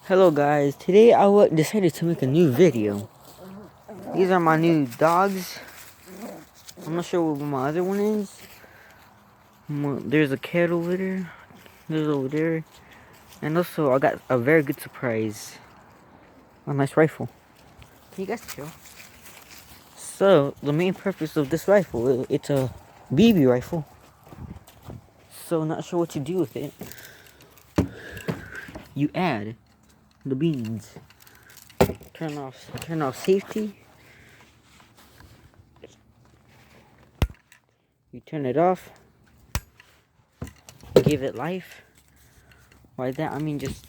Hello guys, today I decided to make a new video. These are my new dogs. I'm not sure what my other one is. There's a cat over there. There's over there. And also I got a very good surprise. A nice rifle. Can you guys tell? So the main purpose of this rifle, it's a BB rifle. So not sure what to do with it. You add the beans. Turn off safety. You turn it off. Give it life. By that I mean just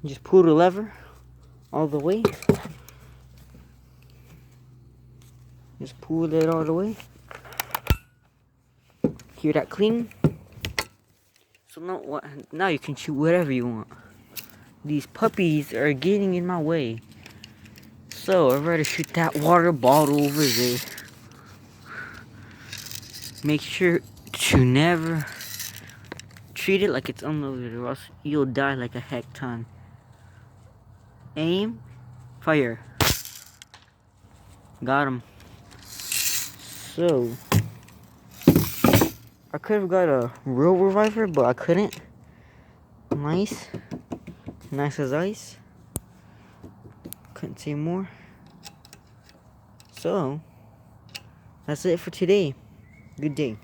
just pull the lever all the way. Just pull it all the way. Hear that clean? So now you can shoot whatever you want. These puppies are getting in my way. So I'd rather shoot that water bottle over there. Make sure to never treat it like it's unloaded or else you'll die like a heck ton. Aim, fire. Got him. So I could have got a real revolver, but I couldn't. Nice as ice. Couldn't say more. So that's it for today. Good day.